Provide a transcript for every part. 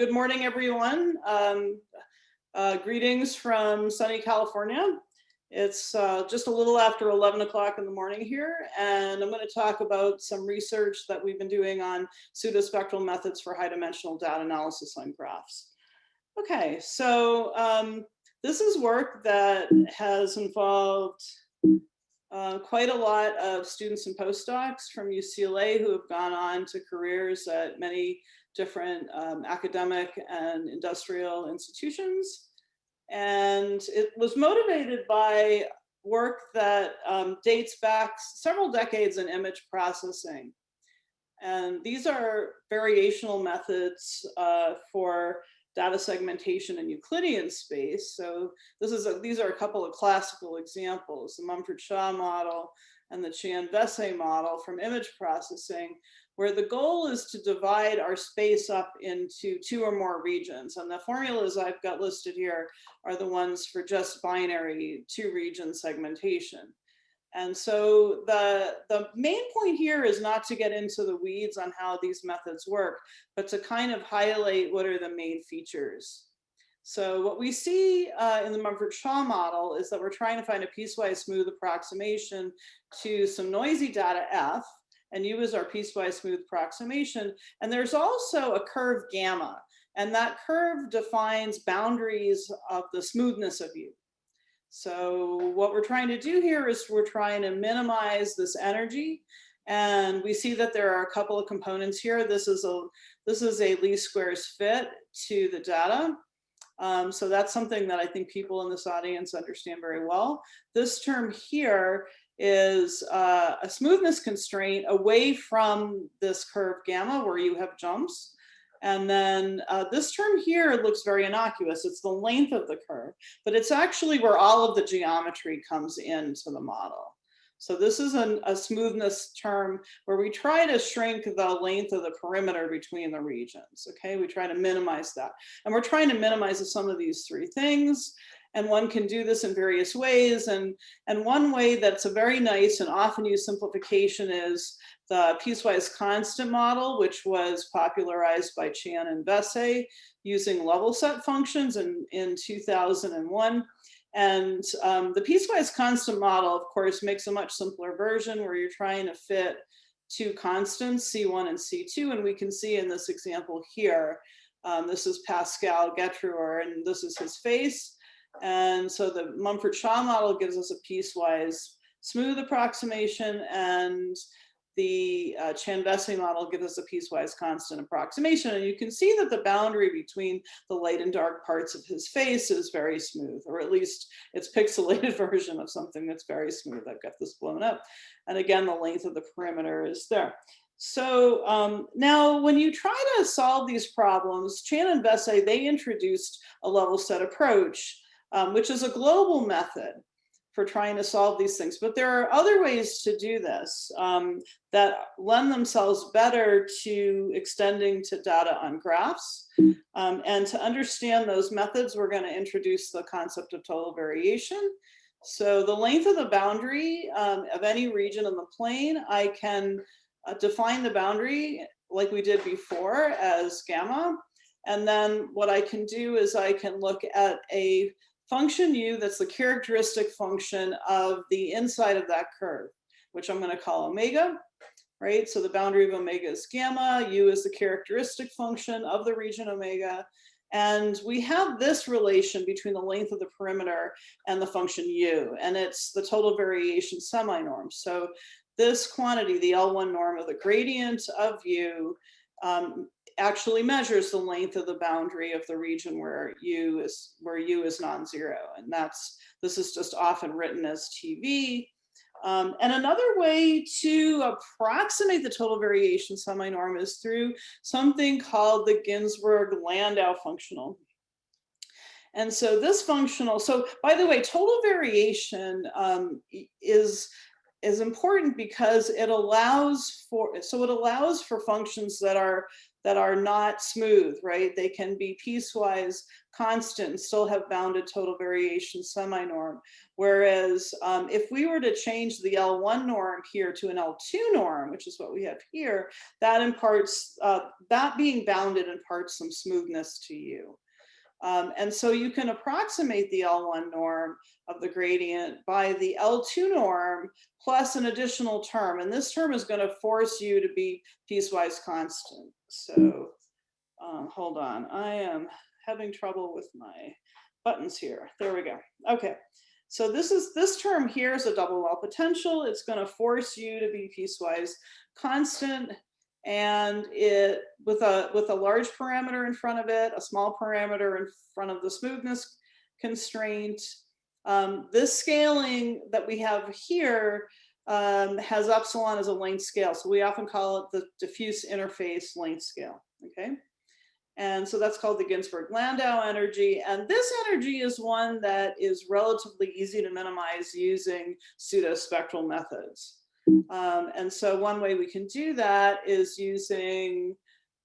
Good morning, everyone. Greetings from sunny California. It's just a little after 11 o'clock in the morning here, and I'm going to talk about some research that we've been doing on pseudo-spectral methods for high-dimensional data analysis on graphs. Okay, so this is work that has involved quite a lot of students and postdocs from UCLA who have gone on to careers at many different academic and industrial institutions. And it was motivated by work that dates back several decades in image processing. And these are variational methods for data segmentation in Euclidean space. So these are a couple of classical examples, the Mumford-Shaw model and the Chan-Vessey model from image processing, where the goal is to divide our space up into two or more regions. And the formulas I've got listed here are the ones for just binary two-region segmentation. And so the main point here is not to get into the weeds on how these methods work, but to kind of highlight what are the main features. So what we see in the Mumford-Shaw model is that we're trying to find a piecewise smooth approximation to some noisy data F, and U is our piecewise smooth approximation. And there's also a curve gamma, and that curve defines boundaries of the smoothness of U. So what we're trying to do here is we're trying to minimize this energy. And we see that there are a couple of components here. This is a least squares fit to the data. So that's something that I think people in this audience understand very well. This term here is a smoothness constraint away from this curve gamma where you have jumps. And then this term here looks very innocuous. It's the length of the curve, but it's actually where all of the geometry comes into the model. So this is a smoothness term where we try to shrink the length of the perimeter between the regions. Okay, we try to minimize that. And we're trying to minimize the sum of these three things. And one can do this in various ways. And one way that's a very nice and often used simplification is the piecewise constant model, which was popularized by Chan and Vessey using level set functions in 2001. And the piecewise constant model, of course, makes a much simpler version where you're trying to fit two constants, C1 and C2. And we can see in this example here, this is Pascal Getruer, and this is his face. And so the Mumford-Shaw model gives us a piecewise smooth approximation, and the Chan-Vessey model gives us a piecewise constant approximation. And you can see that the boundary between the light and dark parts of his face is very smooth, or at least it's pixelated version of something that's very smooth. I've got this blown up. And again, the length of the perimeter is there. So now when you try to solve these problems, Chan and Vessey, they introduced a level set approach, which is a global method for trying to solve these things. But there are other ways to do this that lend themselves better to extending to data on graphs. And to understand those methods, we're going to introduce the concept of total variation. So the length of the boundary of any region in the plane, I can define the boundary like we did before as gamma. And then what I can do is I can look at a function U that's the characteristic function of the inside of that curve, which I'm going to call omega, right? So the boundary of omega is gamma, U is the characteristic function of the region omega. And we have this relation between the length of the perimeter and the function U, and it's the total variation semi-norm. So this quantity, the L1 norm of the gradient of U, actually measures the length of the boundary of the region where U is non-zero, and this is just often written as TV. And another way to approximate the total variation semi-norm is through something called the Ginsburg-Landau functional. And so this functional, so by the way, total variation is important because it allows for functions that are that are not smooth, right? They can be piecewise constant and still have bounded total variation semi-norm. Whereas if we were to change the L1 norm here to an L2 norm, which is what we have here, that imparts, that being bounded imparts some smoothness to you. And so you can approximate the L1 norm of the gradient by the L2 norm plus an additional term. And this term is going to force you to be piecewise constant. So hold on, I am having trouble with my buttons here. There we go. Okay. So this term here is a double wall potential. It's going to force you to be piecewise constant, and it with a large parameter in front of it, a small parameter in front of the smoothness constraint. This scaling that we have here has epsilon as a length scale, so we often call it the diffuse interface length scale. Okay. And so that's called the Ginsburg-Landau energy. And this energy is one that is relatively easy to minimize using pseudo-spectral methods. And so one way we can do that is using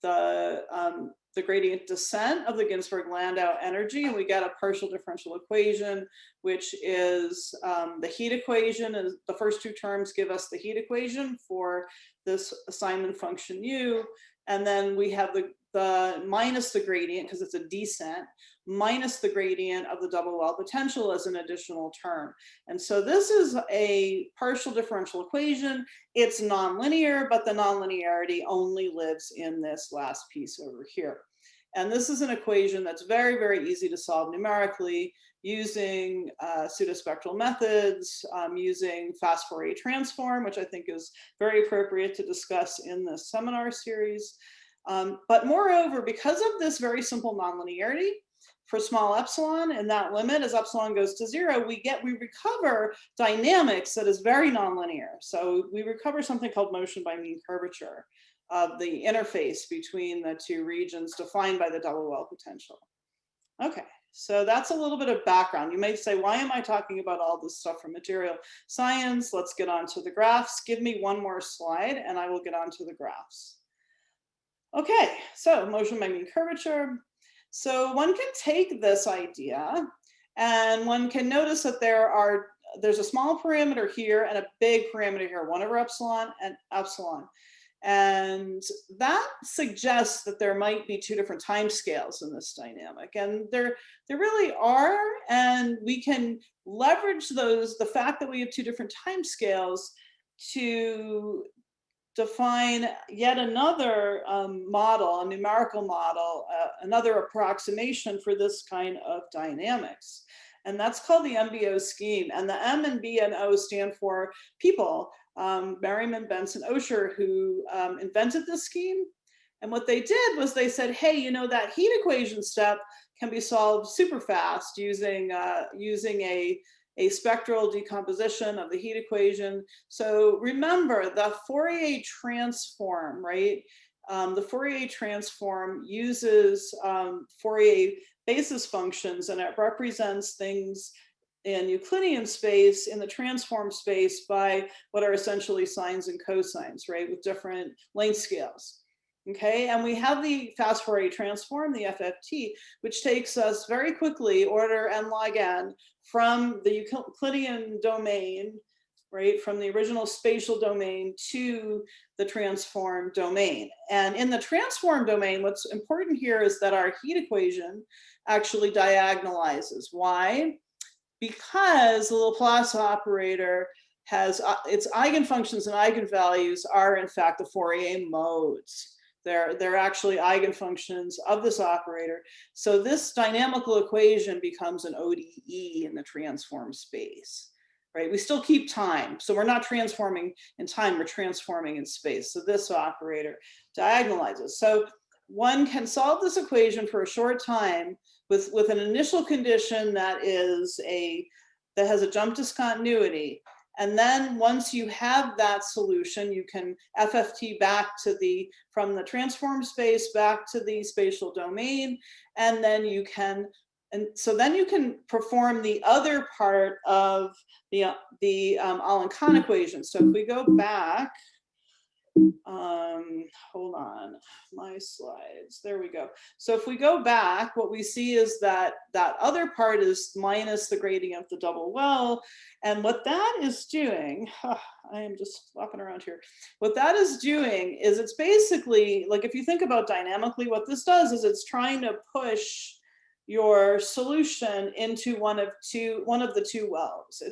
the gradient descent of the Ginsburg-Landau energy, and we get a partial differential equation, which is the heat equation. The first two terms give us the heat equation for this assignment function u, and then we have the minus the gradient, because it's a descent, minus the gradient of the double wall potential as an additional term. And so this is a partial differential equation. It's nonlinear, but the nonlinearity only lives in this last piece over here. And this is an equation that's very, very easy to solve numerically using pseudospectral methods, using fast Fourier transform, which I think is very appropriate to discuss in this seminar series. But moreover, because of this very simple nonlinearity for small epsilon, and that limit as epsilon goes to 0, we recover dynamics that is very nonlinear. So we recover something called motion by mean curvature of the interface between the two regions defined by the double wall potential. Okay, so that's a little bit of background. You may say, why am I talking about all this stuff from material science? Let's get on to the graphs. Give me one more slide and I will get on to the graphs. Okay, so motion by mean curvature. So one can take this idea and one can notice that there's a small parameter here and a big parameter here, 1 over epsilon and epsilon. And that suggests that there might be two different time scales in this dynamic. And there really are, and we can leverage the fact that we have two different time scales to define yet another model, a numerical model, another approximation for this kind of dynamics. And that's called the Mbo scheme. And the M and B and O stand for people. Merriman, Benson, Osher, who invented this scheme. And what they did was they said, hey, you know, that heat equation step can be solved super fast using a spectral decomposition of the heat equation. So remember the Fourier transform, right? The Fourier transform uses Fourier basis functions, and it represents things in Euclidean space, in the transform space, by what are essentially sines and cosines, right, with different length scales. Okay, and we have the fast Fourier transform, the FFT, which takes us very quickly, order n log n, from the Euclidean domain, right, from the original spatial domain to the transform domain. And in the transform domain, what's important here is that our heat equation actually diagonalizes. Why? Because the Laplace operator has its eigenfunctions and eigenvalues are in fact the Fourier modes. They're actually eigenfunctions of this operator. So this dynamical equation becomes an ODE in the transform space, right? We still keep time. So we're not transforming in time, we're transforming in space. So this operator diagonalizes. So one can solve this equation for a short time with an initial condition that has a jump discontinuity. And then once you have that solution, you can FFT back to from the transform space back to the spatial domain. And then you can perform the other part of the Alencon equation. So if we go back Hold on, my slides, there we go. So if we go back, what we see is that that other part is minus the gradient of the double well. And what that is doing, I am just flopping around here. What that is doing is it's basically, like if you think about dynamically, what this does is it's trying to push your solution into one of the two wells.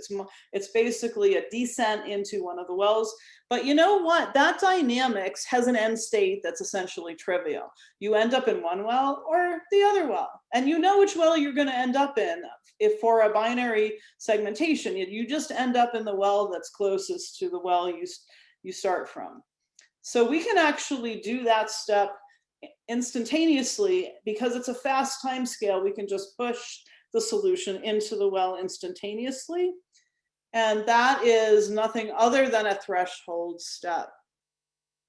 It's basically a descent into one of the wells. But you know what? That dynamics has an end state that's essentially trivial. You end up in one well or the other well, and you know which well you're going to end up in. If for a binary segmentation, you just end up in the well that's closest to the well you start from. So we can actually do that step instantaneously. Because it's a fast time scale, we can just push the solution into the well instantaneously. And that is nothing other than a threshold step.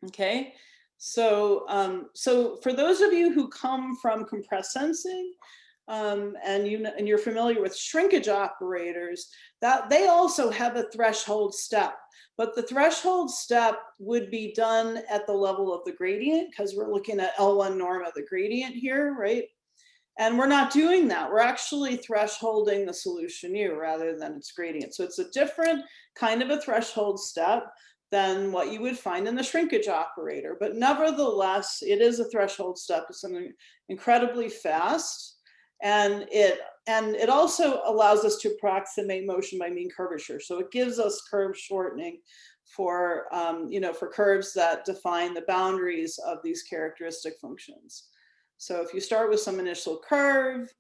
Okay, so so for those of you who come from compressed sensing, and you're familiar with shrinkage operators, that they also have a threshold step. But the threshold step would be done at the level of the gradient, because we're looking at L1 norm of the gradient here, right? And we're not doing that. We're actually thresholding the solution U rather than its gradient. So it's a different kind of a threshold step than what you would find in the shrinkage operator. But nevertheless, it is a threshold step. It's something incredibly fast. And it also allows us to approximate motion by mean curvature. So it gives us curve shortening for, for curves that define the boundaries of these characteristic functions. So if you start with some initial curve,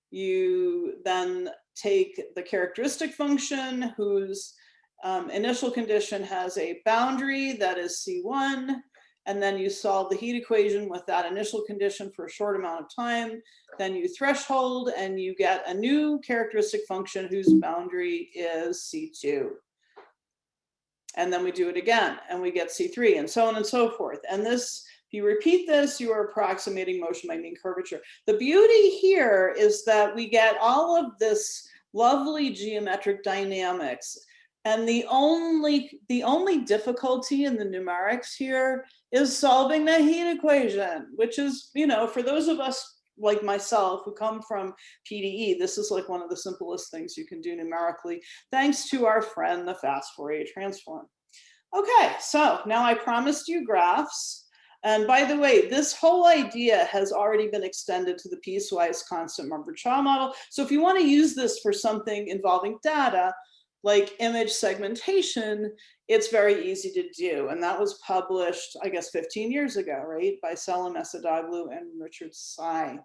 you then take the characteristic function whose initial condition has a boundary that is C1, and then you solve the heat equation with that initial condition for a short amount of time. Then you threshold and you get a new characteristic function whose boundary is C2. And then we do it again and we get C3 and so on and so forth. And this, if you repeat this, you are approximating motion by mean curvature. The beauty here is that we get all of this lovely geometric dynamics. And the only difficulty in the numerics here is solving the heat equation, which is, for those of us like myself who come from PDE, this is like one of the simplest things you can do numerically, thanks to our friend, the fast Fourier transform. Okay, so now I promised you graphs. And by the way, this whole idea has already been extended to the piecewise constant Mumford-Shaw model. So if you want to use this for something involving data, like image segmentation, it's very easy to do. And that was published, I guess, 15 years ago, right? By Selim Esadoglu and Richard Tsai.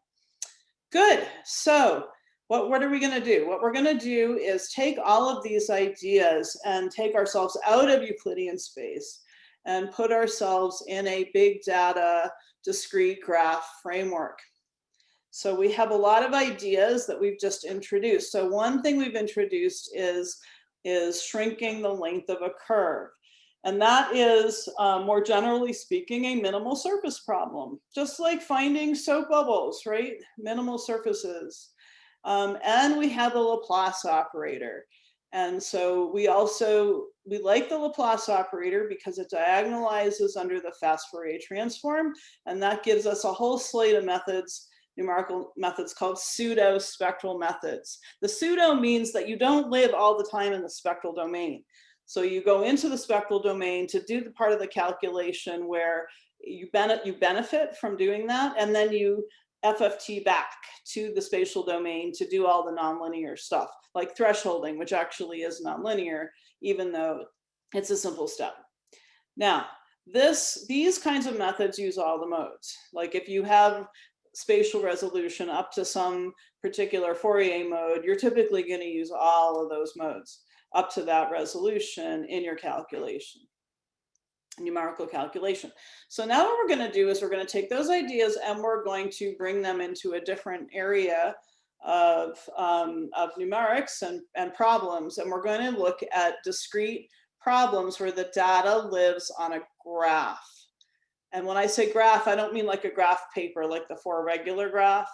Good, so what are we gonna do? What we're gonna do is take all of these ideas and take ourselves out of Euclidean space and put ourselves in a big data discrete graph framework. So we have a lot of ideas that we've just introduced. So one thing we've introduced is shrinking the length of a curve. And that is, more generally speaking, a minimal surface problem, just like finding soap bubbles, right? Minimal surfaces. And we have the Laplace operator. And so we like the Laplace operator because it diagonalizes under the fast Fourier transform. And that gives us a whole slate of methods, numerical methods called pseudo-spectral methods. The pseudo means that you don't live all the time in the spectral domain. So you go into the spectral domain to do the part of the calculation where you benefit from doing that, and then you FFT back to the spatial domain to do all the nonlinear stuff, like thresholding, which actually is nonlinear, even though it's a simple step. Now, these kinds of methods use all the modes. Like if you have spatial resolution up to some particular Fourier mode, you're typically going to use all of those modes up to that resolution in your calculation, numerical calculation. So now what we're going to do is we're going to take those ideas and we're going to bring them into a different area of numerics and problems. And we're going to look at discrete problems where the data lives on a graph. And when I say graph, I don't mean like a graph paper, like the for regular graph,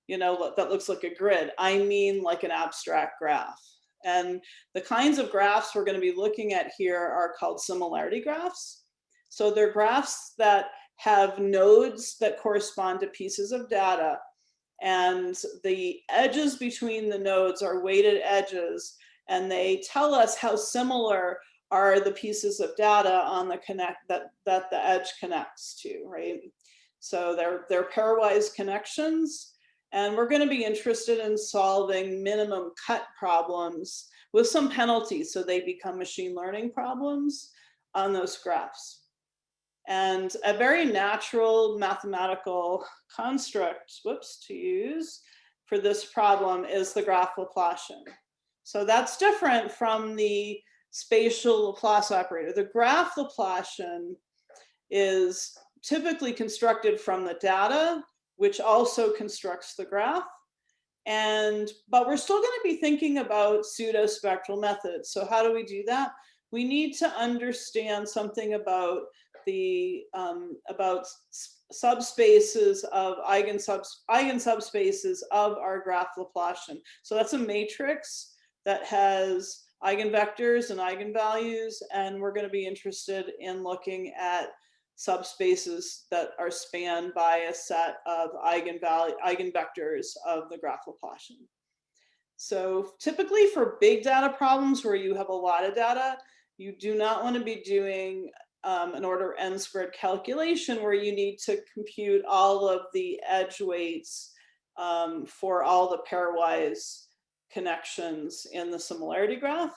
that looks like a grid. I mean like an abstract graph. And the kinds of graphs we're going to be looking at here are called similarity graphs. So they're graphs that have nodes that correspond to pieces of data, and the edges between the nodes are weighted edges, and they tell us how similar are the pieces of data on the that the edge connects to, right? So they're pairwise connections, and we're going to be interested in solving minimum cut problems with some penalties, so they become machine learning problems on those graphs. And a very natural mathematical construct, to use for this problem is the graph Laplacian. So that's different from the spatial Laplace operator. The graph Laplacian is typically constructed from the data, which also constructs the graph. But we're still going to be thinking about pseudo-spectral methods. So how do we do that? We need to understand something about the subspaces of eigensubspaces of our graph Laplacian. So that's a matrix that has eigenvectors and eigenvalues, and we're going to be interested in looking at subspaces that are spanned by a set of eigenvectors of the graph Laplacian. So typically for big data problems where you have a lot of data, you do not want to be doing an order n squared calculation where you need to compute all of the edge weights for all the pairwise connections in the similarity graph.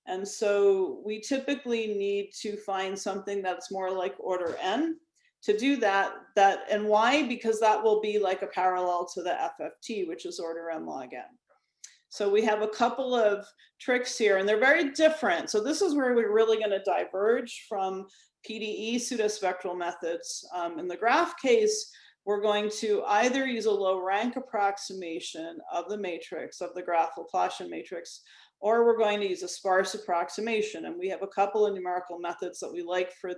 And so we typically need to find something that's more like order n to do that. And why? Because that will be like a parallel to the FFT, which is order n log n. So we have a couple of tricks here, and they're very different. So this is where we're really going to diverge from PDE pseudospectral methods. In the graph case, we're going to either use a low rank approximation of the matrix, of the graph Laplacian matrix, or we're going to use a sparse approximation. And we have a couple of numerical methods that we like for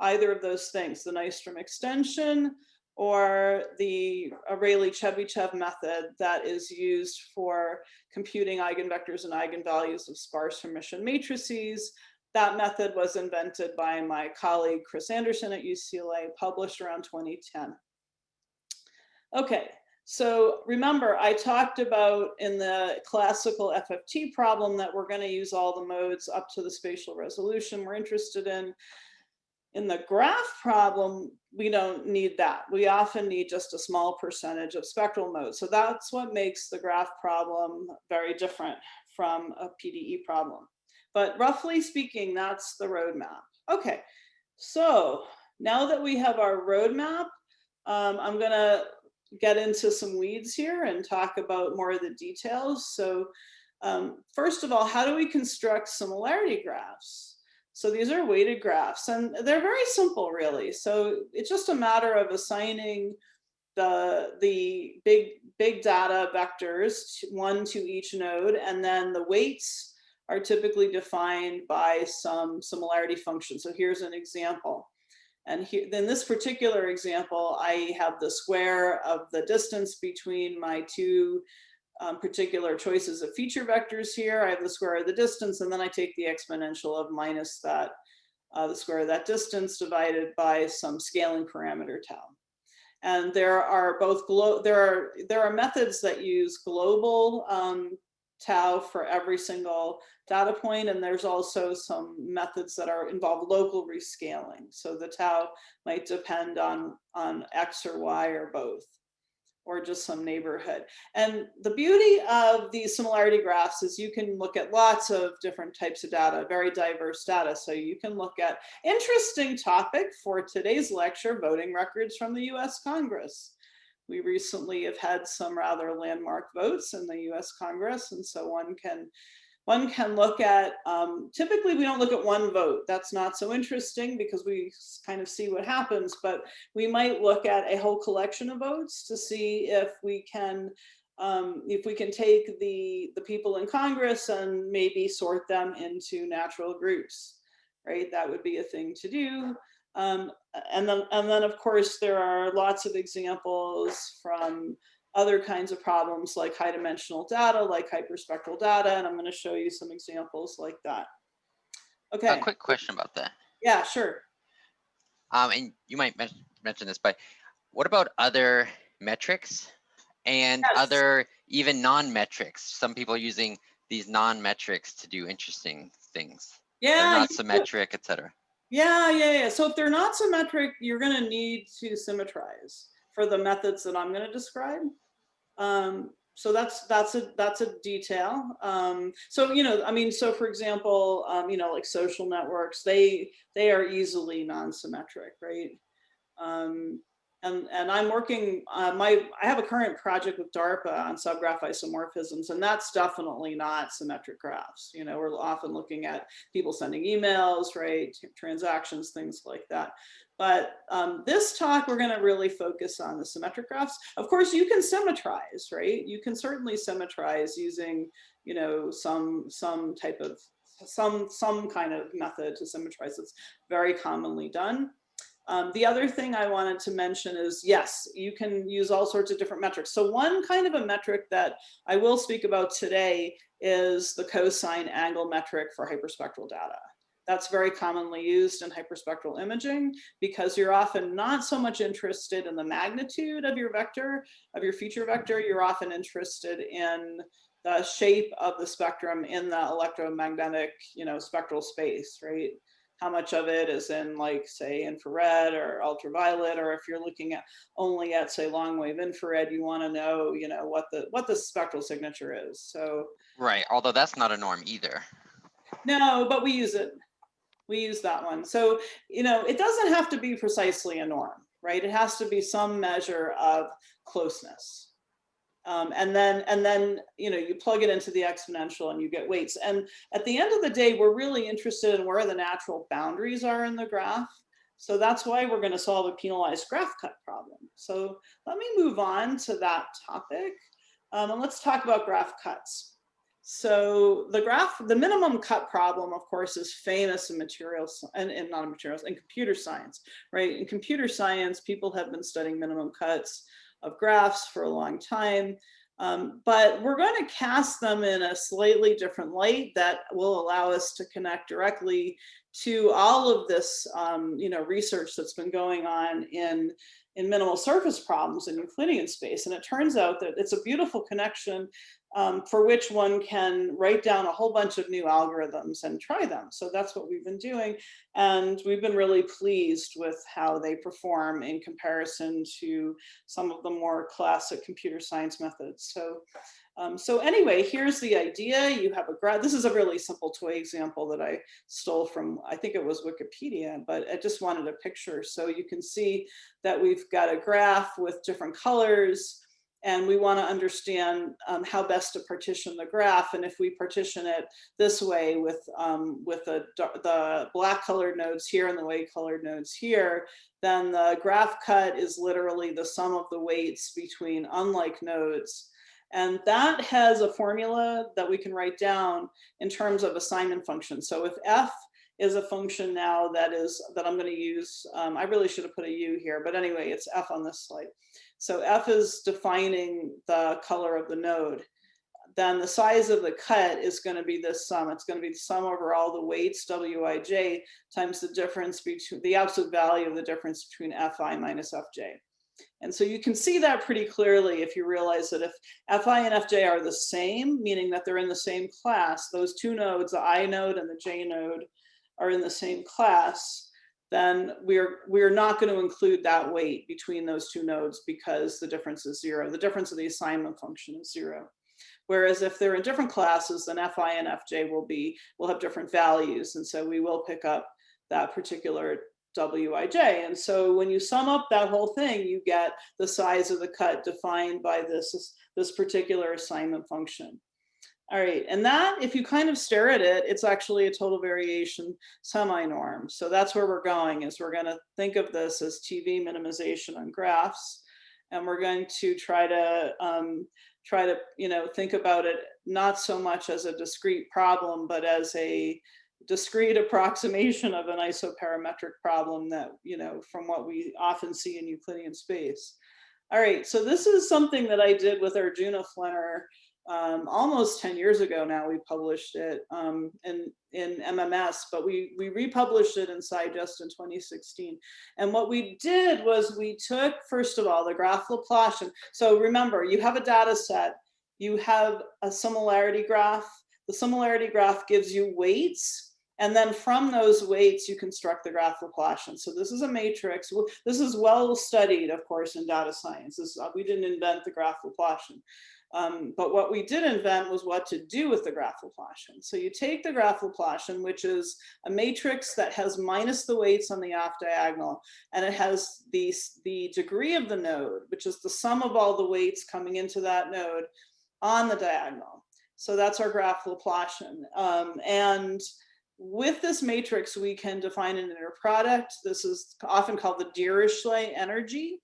either of those things, the Nystrom extension or the Rayleigh-Chebyshev method that is used for computing eigenvectors and eigenvalues of sparse Hermitian matrices. That method was invented by my colleague Chris Anderson at UCLA, published around 2010. Okay, so remember, I talked about in the classical FFT problem that we're going to use all the modes up to the spatial resolution we're interested in. In the graph problem, we don't need that. We often need just a small percentage of spectral modes. So that's what makes the graph problem very different from a PDE problem. But roughly speaking, that's the roadmap. Okay, so now that we have our roadmap, I'm going to get into some weeds here and talk about more of the details. So first of all, how do we construct similarity graphs? So these are weighted graphs, and they're very simple, really. So it's just a matter of assigning the big data vectors, one to each node, and then the weights are typically defined by some similarity function. So here's an example. And here, in this particular example, I have the square of the distance between my two particular choices of feature vectors here. I have the square of the distance, and then I take the exponential of minus that, the square of that distance divided by some scaling parameter tau. And there are both there are methods that use global tau for every single data point, and there's also some methods that involve local rescaling. So the tau might depend on X or Y or both, or just some neighborhood. And the beauty of these similarity graphs is you can look at lots of different types of data, very diverse data. So you can look at, interesting topic for today's lecture, voting records from the US Congress. We recently have had some rather landmark votes in the US Congress, and so one can look at, typically we don't look at one vote. That's not so interesting because we kind of see what happens, but we might look at a whole collection of votes to see if we can take the people in Congress and maybe sort them into natural groups, right? That would be a thing to do. And then of course there are lots of examples from other kinds of problems like high dimensional data, like hyperspectral data, and I'm going to show you some examples like that. Okay. A quick question about that. Yeah, sure. And you might mention this, but what about other metrics and Yes. other even non-metrics? Some people are using these non-metrics to do interesting things. They're Yeah. not symmetric, etc. Yeah. So if they're not symmetric, you're going to need to symmetrize for the methods that I'm going to describe. So that's a detail. So I mean, so for example, like social networks, they are easily non-symmetric, right? Um, and I'm working I have a current project with DARPA on subgraph isomorphisms, and that's definitely not symmetric graphs. We're often looking at people sending emails, right? Transactions, things like that. But this talk, we're going to really focus on the symmetric graphs. Of course, you can symmetrize, right? You can certainly symmetrize using, some type of some kind of method to symmetrize. It's very commonly done. The other thing I wanted to mention is, yes, you can use all sorts of different metrics. So one kind of a metric that I will speak about today is the cosine angle metric for hyperspectral data. That's very commonly used in hyperspectral imaging because you're often not so much interested in the magnitude of your vector, of your feature vector. You're often interested in the shape of the spectrum in the electromagnetic, spectral space, right? How much of it is in, like, say, infrared or ultraviolet, or if you're looking at only at, say, long wave infrared, you want to know, what the spectral signature is. So Right, although that's not a norm either. no, but we use it. We use that one. So it doesn't have to be precisely a norm, right? It has to be some measure of closeness. And then you plug it into the exponential and you get weights. And at the end of the day, we're really interested in where the natural boundaries are in the graph. So that's why we're going to solve a penalized graph cut problem. So let me move on to that topic. And let's talk about graph cuts. So the minimum cut problem, of course, is famous in materials and not in materials, in computer science, right? In computer science, people have been studying minimum cuts of graphs for a long time. But we're going to cast them in a slightly different light that will allow us to connect directly to all of this research that's been going on in minimal surface problems in Euclidean space. And it turns out that it's a beautiful connection for which one can write down a whole bunch of new algorithms and try them. So that's what we've been doing. And we've been really pleased with how they perform in comparison to some of the more classic computer science methods. So anyway, here's the idea. You have a graph. This is a really simple toy example that I stole from, I think it was Wikipedia, but I just wanted a picture. So you can see that we've got a graph with different colors, and we want to understand how best to partition the graph. And if we partition it this way with the black colored nodes here and the white colored nodes here, then the graph cut is literally the sum of the weights between unlike nodes. And that has a formula that we can write down in terms of assignment function. So if f is a function now that I'm going to use, I really should have put a u here, but anyway, it's f on this slide. So f is defining the color of the node. Then the size of the cut is going to be this sum. It's going to be the sum over all the weights, wij, times the difference between the absolute value of the difference between fi minus fj. And so you can see that pretty clearly if you realize that if fi and fj are the same, meaning that they're in the same class, those two nodes, the I node and the j node, are in the same class, then we're not going to include that weight between those two nodes because the difference is 0. The difference of the assignment function is 0. Whereas if they're in different classes, then fi and fj will have different values, and so we will pick up that particular wij. And so when you sum up that whole thing, you get the size of the cut defined by this particular assignment function. All right, and that, if you kind of stare at it, it's actually a total variation semi-norm. So that's where we're going, is we're going to think of this as TV minimization on graphs, and we're going to try to think about it not so much as a discrete problem, but as a discrete approximation of an isoparametric problem that, from what we often see in Euclidean space. All right, so this is something that I did with Arjuna Flinner almost 10 years ago now. We published it in MMS, but we republished it in Digest in 2016. And what we did was we took, first of all, the graph Laplacian. So remember, you have a data set, you have a similarity graph. The similarity graph gives you weights, and then from those weights, you construct the graph Laplacian. So this is a matrix. This is well studied, of course, in data science. We didn't invent the graph Laplacian. But what we did invent was what to do with the graph Laplacian. So you take the graph Laplacian, which is a matrix that has minus the weights on the off diagonal, and it has the degree of the node, which is the sum of all the weights coming into that node on the diagonal. So that's our graph Laplacian. And with this matrix, we can define an inner product. This is often called the Dirichlet energy,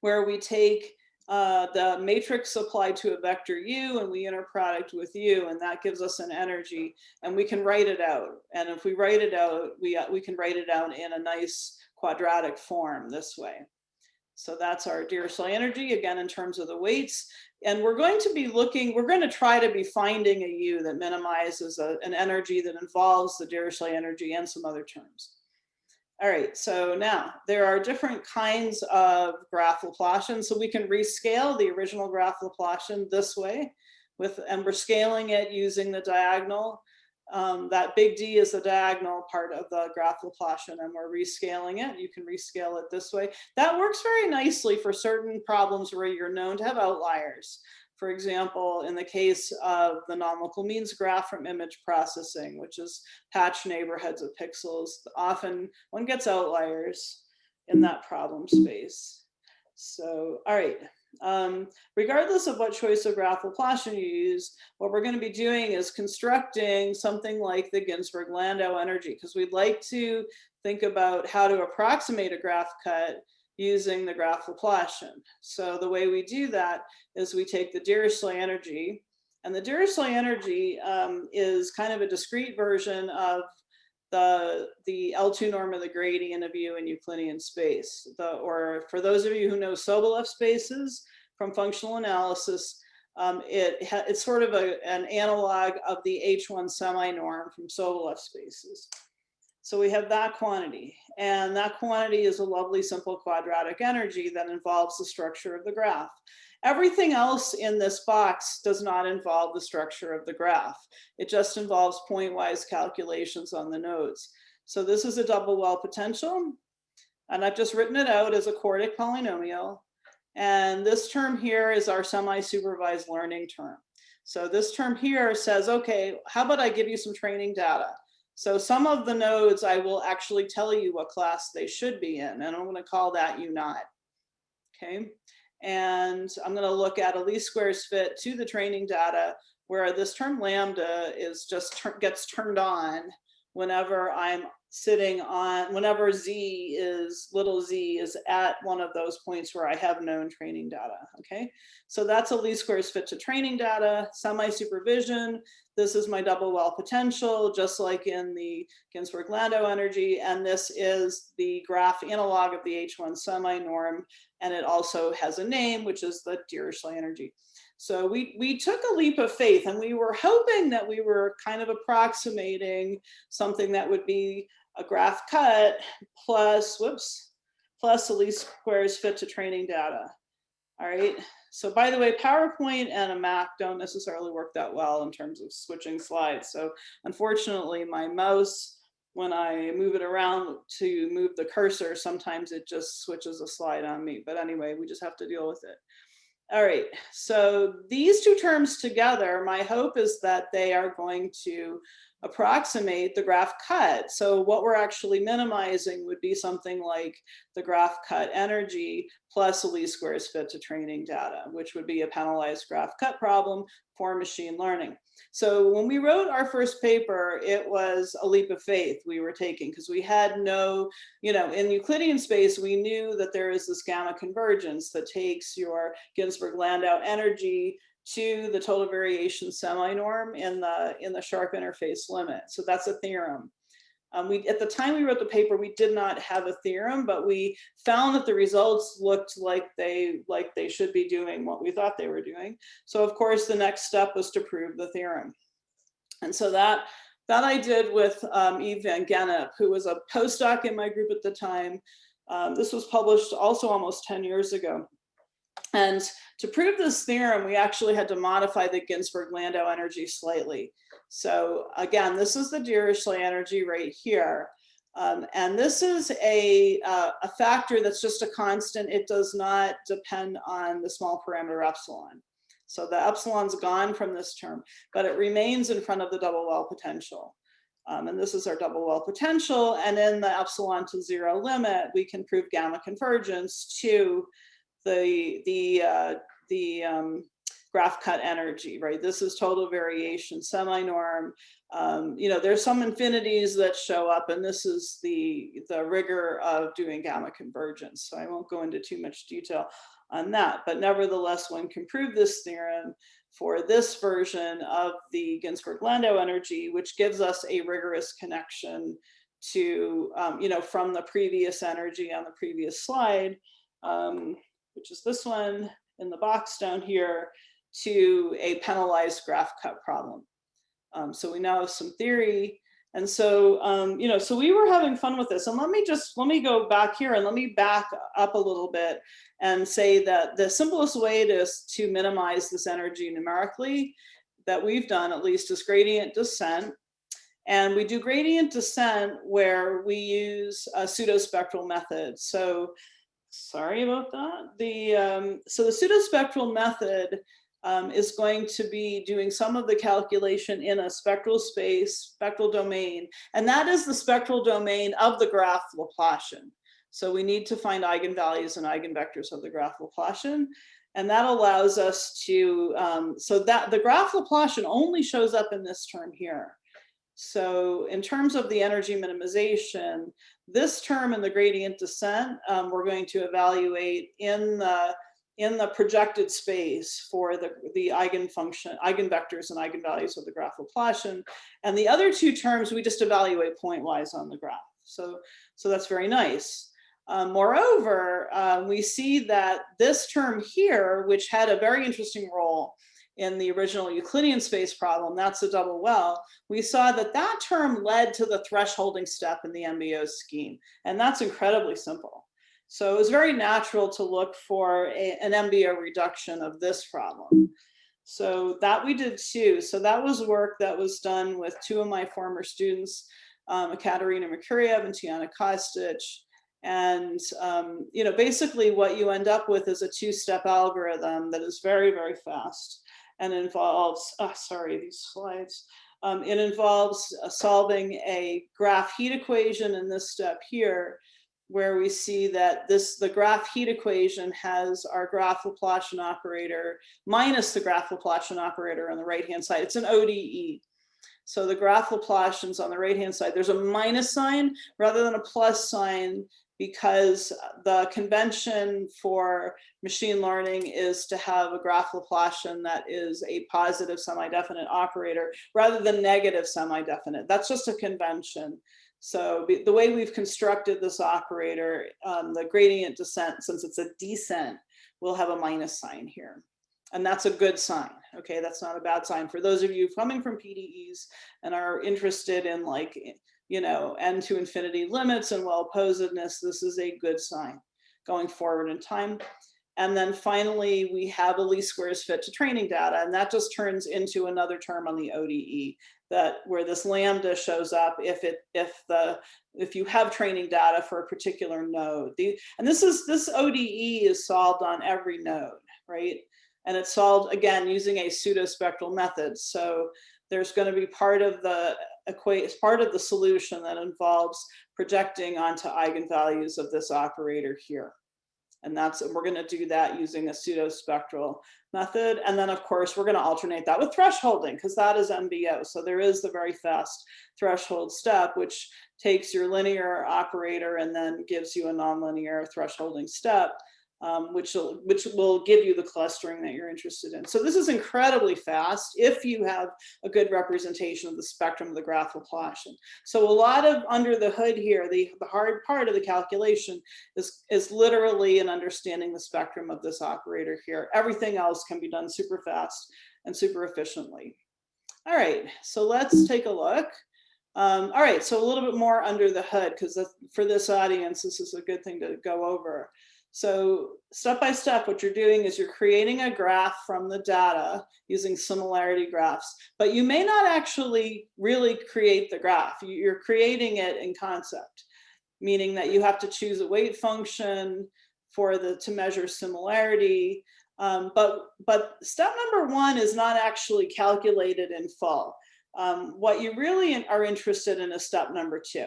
where we take the matrix applied to a vector u, and we inner product with u, and that gives us an energy, and we can write it out. And if we write it out, we can write it out in a nice quadratic form this way. So that's our Dirichlet energy, again, in terms of the weights. And we're going to be looking, we're going to try to be finding a u that minimizes an energy that involves the Dirichlet energy and some other terms. All right, so now there are different kinds of graph Laplacian. So we can rescale the original graph Laplacian this way, and we're scaling it using the diagonal. That big D is the diagonal part of the graph Laplacian, and we're rescaling it. You can rescale it this way. That works very nicely for certain problems where you're known to have outliers. For example, in the case of the non-local means graph from image processing, which is patch neighborhoods of pixels, often one gets outliers in that problem space. So, all right. Regardless of what choice of graph Laplacian you use, what we're going to be doing is constructing something like the Ginsburg Landau energy, because we'd like to think about how to approximate a graph cut using the graph Laplacian. So the way we do that is we take the Dirichlet energy, and the Dirichlet energy is kind of a discrete version of the L2 norm of the gradient of u in Euclidean space. Or for those of you who know Sobolev spaces from functional analysis, it's sort of an analog of the H1 semi-norm from Sobolev spaces. So we have that quantity, and that quantity is a lovely simple quadratic energy that involves the structure of the graph. Everything else in this box does not involve the structure of the graph. It just involves point-wise calculations on the nodes. So this is a double well potential, and I've just written it out as a quartic polynomial. And this term here is our semi-supervised learning term. So this term here says, okay, how about I give you some training data? So some of the nodes, I will actually tell you what class they should be in, and I'm going to call that U0. Okay, and I'm going to look at a least squares fit to the training data, where this term lambda is just gets turned on whenever I'm sitting on, whenever little z is at one of those points where I have known training data. Okay, so that's a least squares fit to training data, semi-supervision. This is my double well potential, just like in the Ginsburg Landau energy. And this is the graph analog of the H1 semi-norm. And it also has a name, which is the Dirichlet energy. So we took a leap of faith, and we were hoping that we were kind of approximating something that would be a graph cut plus a least squares fit to training data. All right. So by the way, PowerPoint and a Mac don't necessarily work that well in terms of switching slides. So unfortunately, my mouse, when I move it around to move the cursor, sometimes it just switches a slide on me. But anyway, we just have to deal with it. All right, so these two terms together, my hope is that they are going to approximate the graph cut. So what we're actually minimizing would be something like the graph cut energy plus a least squares fit to training data, which would be a penalized graph cut problem for machine learning. So when we wrote our first paper, it was a leap of faith we were taking, because we had no, in Euclidean space, we knew that there is this gamma convergence that takes your Ginsburg-Landau energy to the total variation semi-norm in the sharp interface limit. So that's a theorem. At the time we wrote the paper, we did not have a theorem, but we found that the results looked like they should be doing what we thought they were doing. So of course, the next step was to prove the theorem. And so that I did with Yves van Gennep, who was a postdoc in my group at the time. This was published also almost 10 years ago. And to prove this theorem, we actually had to modify the Ginsburg-Landau energy slightly. So again, this is the Dirichlet energy right here. And this is a factor that's just a constant. It does not depend on the small parameter epsilon. So the epsilon's gone from this term, but it remains in front of the double well potential. And this is our double well potential. And in the epsilon to 0 limit, we can prove gamma convergence to the graph cut energy, right? This is total variation, semi-norm. You know, there's some infinities that show up, and this is the rigor of doing gamma convergence. So I won't go into too much detail on that, but nevertheless, one can prove this theorem for this version of the Ginsburg-Landau energy, which gives us a rigorous connection to, you know, from the previous energy on the previous slide, which is this one in the box down here, to a penalized graph cut problem. So we now have some theory. And so, you know, so we were having fun with this. And let me go back here and let me back up a little bit and say that the simplest way to minimize this energy numerically that we've done, at least, is gradient descent. And we do gradient descent where we use a pseudo-spectral method. So sorry about that. So the pseudo-spectral method is going to be doing some of the calculation in a spectral space, spectral domain, and that is the spectral domain of the graph Laplacian. So we need to find eigenvalues and eigenvectors of the graph Laplacian, and that allows us to, so that the graph Laplacian only shows up in this term here. So in terms of the energy minimization, this term in the gradient descent, we're going to evaluate in the projected space for the eigenfunction, eigenvectors and eigenvalues of the graph Laplacian. And the other two terms, we just evaluate pointwise on the graph. So that's very nice. Moreover, we see that this term here, which had a very interesting role in the original Euclidean space problem, that's a double well, we saw that that term led to the thresholding step in the Mbo scheme. And that's incredibly simple. So it was very natural to look for an Mbo reduction of this problem. So that we did too. So that was work that was done with two of my former students, Katerina Merkuriev and Tiana Kostic. And you know, basically what you end up with is a two-step algorithm that is very, very fast and involves, sorry, these slides. It involves solving a graph heat equation in this step here, where we see that the graph heat equation has our graph Laplacian operator minus the graph Laplacian operator on the right-hand side. It's an ODE. So the graph Laplacian's on the right-hand side. There's a minus sign rather than a plus sign because the convention for machine learning is to have a graph Laplacian that is a positive semi-definite operator rather than negative semi-definite. That's just a convention. So the way we've constructed this operator, the gradient descent, since it's a descent, will have a minus sign here. And that's a good sign, okay? That's not a bad sign. For those of you coming from PDEs and are interested in, like, you know, n to infinity limits and well-posedness, this is a good sign going forward in time. And then finally, we have a least squares fit to training data, and that just turns into another term on the ODE, that where this lambda shows up if you have training data for a particular node. And this ODE is solved on every node, right? And it's solved again using a pseudo-spectral method. So there's going to be part of the solution that involves projecting onto eigenvalues of this operator here. And we're going to do that using a pseudo-spectral method. And then, of course, we're going to alternate that with thresholding, because that is MBO. So there is the very fast threshold step, which takes your linear operator and then gives you a nonlinear thresholding step. which will give you the clustering that you're interested in. So this is incredibly fast if you have a good representation of the spectrum of the graph Laplacian. So a lot of under the hood here, the hard part of the calculation is literally in understanding the spectrum of this operator here. Everything else can be done super fast and super efficiently. All right, so let's take a look. All right, so a little bit more under the hood, because for this audience, this is a good thing to go over. So step by step, what you're doing is you're creating a graph from the data using similarity graphs, but you may not actually really create the graph. You're creating it in concept, meaning that you have to choose a weight function to measure similarity. But step number one is not actually calculated in full. What you really are interested in is step number two,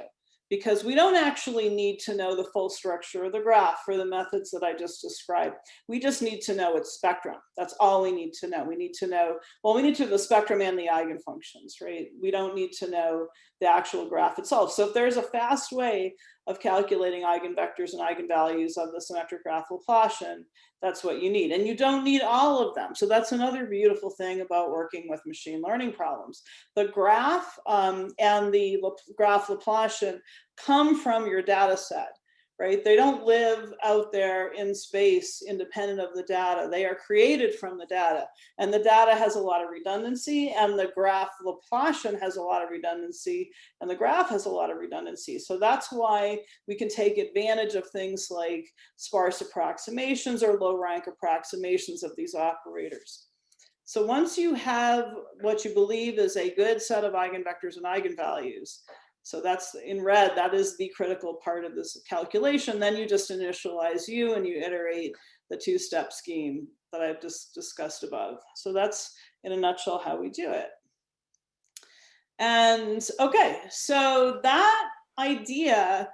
because we don't actually need to know the full structure of the graph for the methods that I just described. We just need to know its spectrum. That's all we need to know. We need to know, well, we need to know the spectrum and the eigenfunctions, right? We don't need to know the actual graph itself. So if there's a fast way of calculating eigenvectors and eigenvalues of the symmetric graph Laplacian, that's what you need. And you don't need all of them. So that's another beautiful thing about working with machine learning problems. The graph and the graph Laplacian come from your data set, right? They don't live out there in space independent of the data. They are created from the data. And the data has a lot of redundancy, and the graph Laplacian has a lot of redundancy, and the graph has a lot of redundancy. So that's why we can take advantage of things like sparse approximations or low rank approximations of these operators. So once you have what you believe is a good set of eigenvectors and eigenvalues, so that's in red, that is the critical part of this calculation. Then you just initialize U and you iterate the two-step scheme that I've just discussed above. So that's in a nutshell how we do it. And okay, so that idea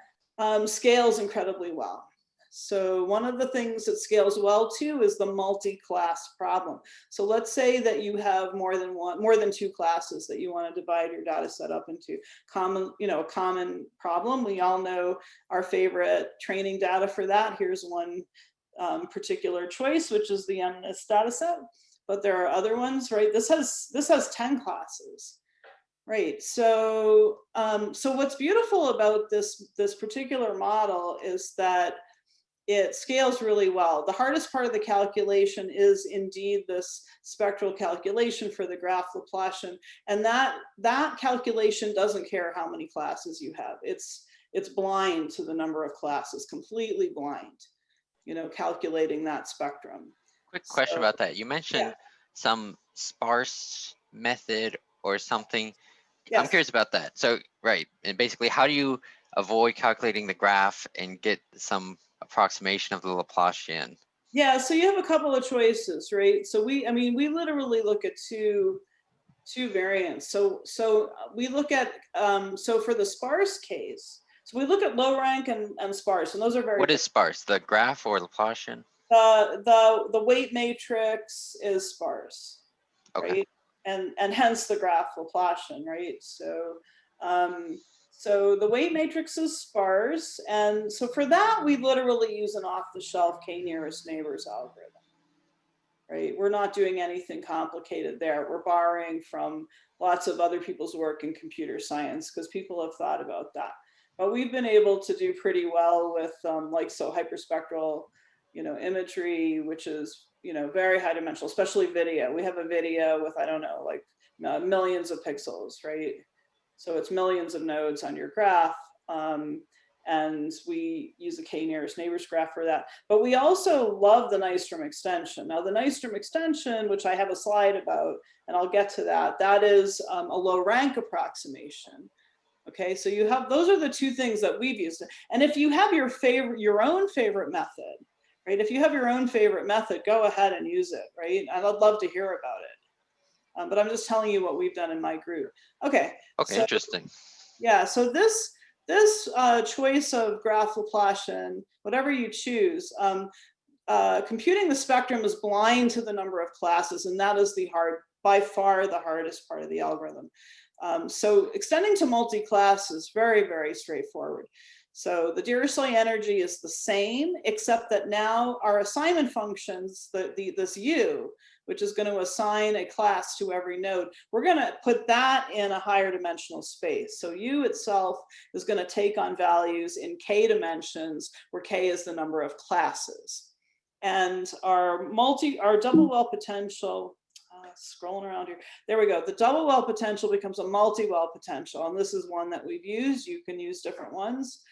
scales incredibly well. So one of the things that scales well too is the multi-class problem. So let's say that you have more than two classes that you want to divide your data set up into. A common problem. We all know our favorite training data for that. Here's one particular choice, which is the MNIST data set. But there are other ones, right? This has 10 classes. Right. So what's beautiful about this particular model is that it scales really well. The hardest part of the calculation is indeed this spectral calculation for the graph Laplacian, and that calculation doesn't care how many classes you have. It's blind to the number of classes, completely blind. Calculating that spectrum. Quick question about that. You mentioned some sparse method or something. Yes. I'm curious about that. So, right, and basically, how do you avoid calculating the graph and get some approximation of the Laplacian? Yeah, so you have a couple of choices, right? So we literally look at two variants. So we look at so for the sparse case, so we look at low rank and sparse, and those are very. What is sparse? The graph or Laplacian? The weight matrix is sparse. Okay. Right? And hence the graph Laplacian, right? So so the weight matrix is sparse, and so for that we literally use an off-the-shelf k-nearest neighbors algorithm, right? We're not doing anything complicated there. We're borrowing from lots of other people's work in computer science because people have thought about that. But we've been able to do pretty well with hyperspectral, imagery, which is very high dimensional, especially video. We have a video with millions of pixels, right? So it's millions of nodes on your graph, and we use a k-nearest neighbors graph for that. But we also love the Nystrom extension. Now the Nystrom extension, which I have a slide about, and I'll get to that, that is a low rank approximation. Okay, so you have, those are the two things that we've used. And if you have your own favorite method, right? If you have your own favorite method, go ahead and use it, right? And I'd love to hear about it. But I'm just telling you what we've done in my group. Okay. Okay, so, interesting. Yeah, so this choice of graph Laplacian, whatever you choose, computing the spectrum is blind to the number of classes, and that is by far the hardest part of the algorithm. So extending to multi-class is very, very straightforward. So the Dirichlet energy is the same, except that now our assignment functions, this U, which is going to assign a class to every node, we're going to put that in a higher dimensional space. So U itself is going to take on values in K dimensions, where K is the number of classes. And our double well potential, scrolling around here. There we go. The double well potential becomes a multi-well potential. And this is one that we've used. You can use different ones.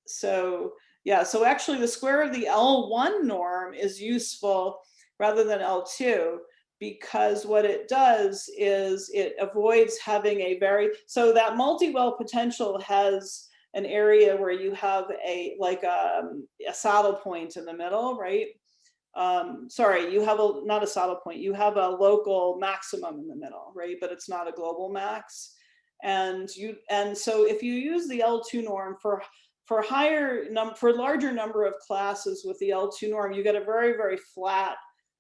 So actually the square of the L1 norm is useful rather than L2, because what it does is it avoids having so that multi-well potential has an area where you have a saddle point in the middle, right? Sorry, you have not a saddle point, you have a local maximum in the middle, right? But it's not a global max. And so if you use the L2 norm for larger number of classes with the L2 norm, you get a very, very flat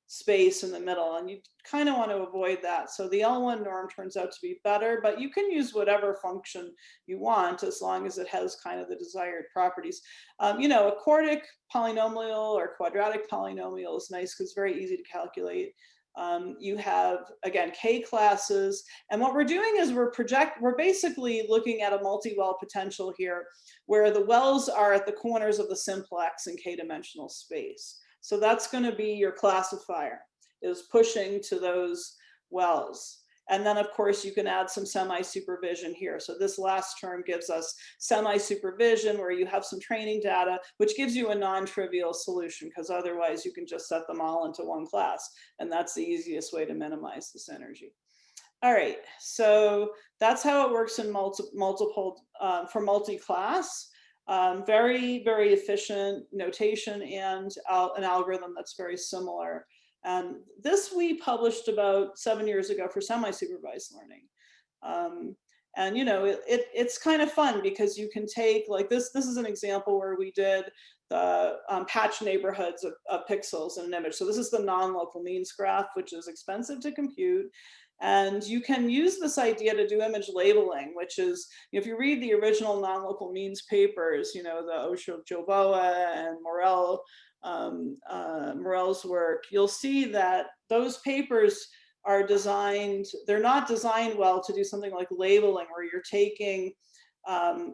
space in the middle, and you kind of want to avoid that. So the L1 norm turns out to be better, but you can use whatever function you want as long as it has kind of the desired properties. A quartic polynomial or quadratic polynomial is nice because it's very easy to calculate. You have, again, K classes. And what we're doing is we're basically looking at a multi-well potential here, where the wells are at the corners of the simplex in K-dimensional space. So that's going to be your classifier, is pushing to those wells. And then, of course, you can add some semi-supervision here. So this last term gives us semi-supervision, where you have some training data, which gives you a non-trivial solution, because otherwise you can just set them all into one class. And that's the easiest way to minimize this energy. All right, so that's how it works in for multi-class. Very, very efficient notation and an algorithm that's very similar. And this we published about 7 years ago for semi-supervised learning. And it's kind of fun because you can take, like this is an example where we did the patch neighborhoods of pixels in an image. So this is the non-local means graph, which is expensive to compute. And you can use this idea to do image labeling, which is, if you read the original non-local means papers, the Osho-Joboa and Morel's work, you'll see that those papers are they're not designed well to do something like labeling, where you're taking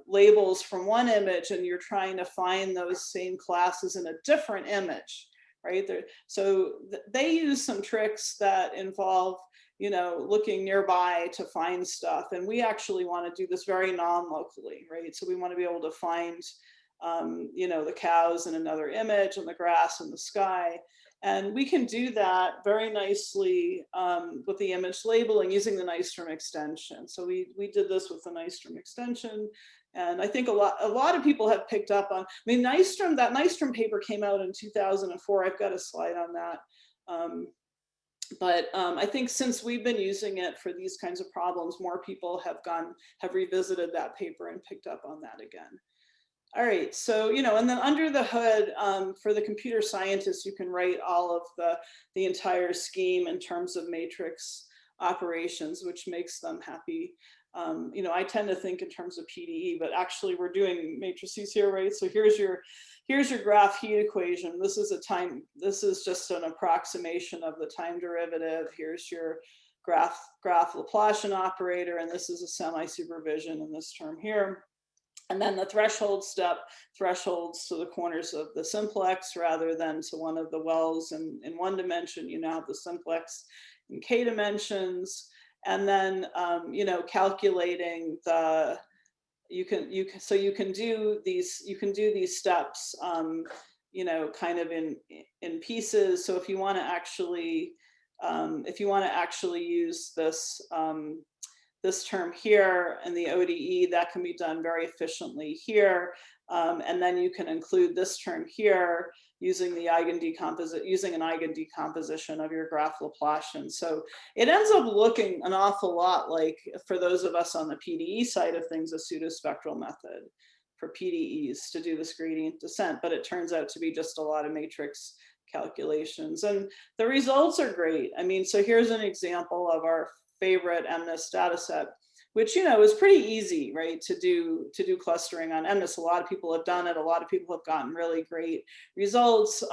labels from one image and you're trying to find those same classes in a different image, right? So they use some tricks that involve looking nearby to find stuff. And we actually want to do this very non-locally, right? So we want to be able to find, the cows in another image and the grass in the sky. And we can do that very nicely with the image labeling using the Nystrom extension. So we did this with the Nystrom extension. And I think a lot of people have picked up on, that Nystrom paper came out in 2004. I've got a slide on that. But I think since we've been using it for these kinds of problems, more people have revisited that paper and picked up on that again. All right, so, and then under the hood, for the computer scientists, you can write all of the entire scheme in terms of matrix operations, which makes them happy. I tend to think in terms of PDE, but actually we're doing matrices here, right? So here's your graph heat equation. This is just an approximation of the time derivative. Here's your graph Laplacian operator, and this is a semi-supervision in this term here. And then the threshold step thresholds to the corners of the simplex rather than to one of the wells in one dimension. You now have the simplex in K dimensions. And then, calculating you can do these steps, kind of in pieces. So if you want to actually use this term here in the ODE, that can be done very efficiently here. And then you can include this term here using an eigendecomposition of your graph Laplacian. So it ends up looking an awful lot like, for those of us on the PDE side of things, a pseudo-spectral method for PDEs to do this gradient descent, but it turns out to be just a lot of matrix calculations. And the results are great. So here's an example of our favorite MNIST data set. which, you know, is pretty easy, right, to do clustering on MNIST. A lot of people have done it. A lot of people have gotten really great results.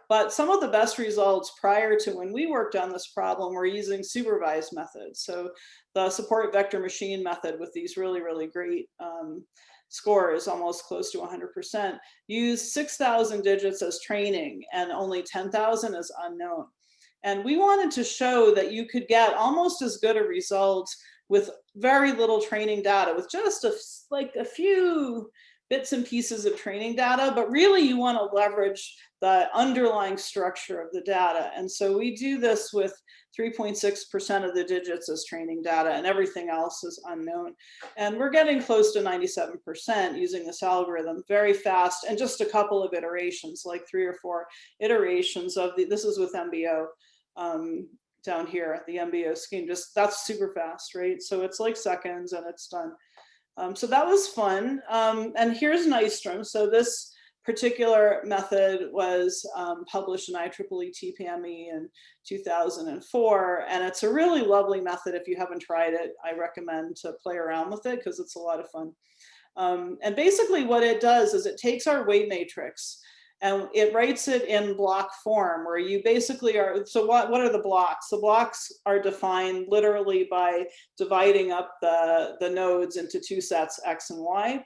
But some of the best results prior to when we worked on this problem were using supervised methods. So the support vector machine method with these really, really great scores, almost close to 100%, used 6,000 digits as training and only 10,000 as unknown. And we wanted to show that you could get almost as good a result with very little training data, with just like a few bits and pieces of training data, but really you want to leverage the underlying structure of the data. And so we do this with 3.6% of the digits as training data and everything else is unknown. And we're getting close to 97% using this algorithm very fast, and just a couple of iterations, like 3 or 4 iterations of this is with MBO down here, the Mbo Scheme, just that's super fast, right? So it's like seconds and it's done. So that was fun. And here's Nystrom. So this particular method was published in IEEE TPME in 2004. And it's a really lovely method. If you haven't tried it, I recommend to play around with it because it's a lot of fun. And basically what it does is it takes our weight matrix and it writes it in block form, where you basically are, so what are the blocks? The blocks are defined literally by dividing up the nodes into 2 sets, X and Y.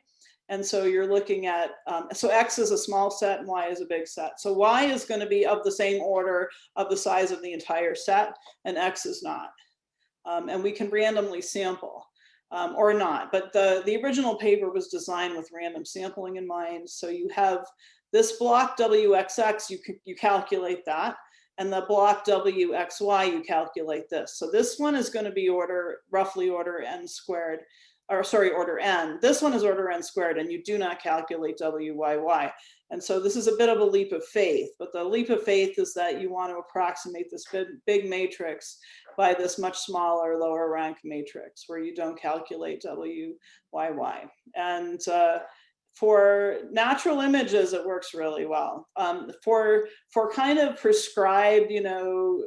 And so you're looking at, so X is a small set and Y is a big set. So Y is going to be of the same order of the size of the entire set, and X is not. And we can randomly sample. Or not, but the original paper was designed with random sampling in mind. So you have this block WXX, you calculate that, and the block WXY, you calculate this. So this one is going to be roughly order n squared, or sorry, order n. This one is order n squared, and you do not calculate WYY. And so this is a bit of a leap of faith, but the leap of faith is that you want to approximate this big matrix by this much smaller lower rank matrix where you don't calculate WYY. And for natural images, it works really well. For kind of prescribed, you know,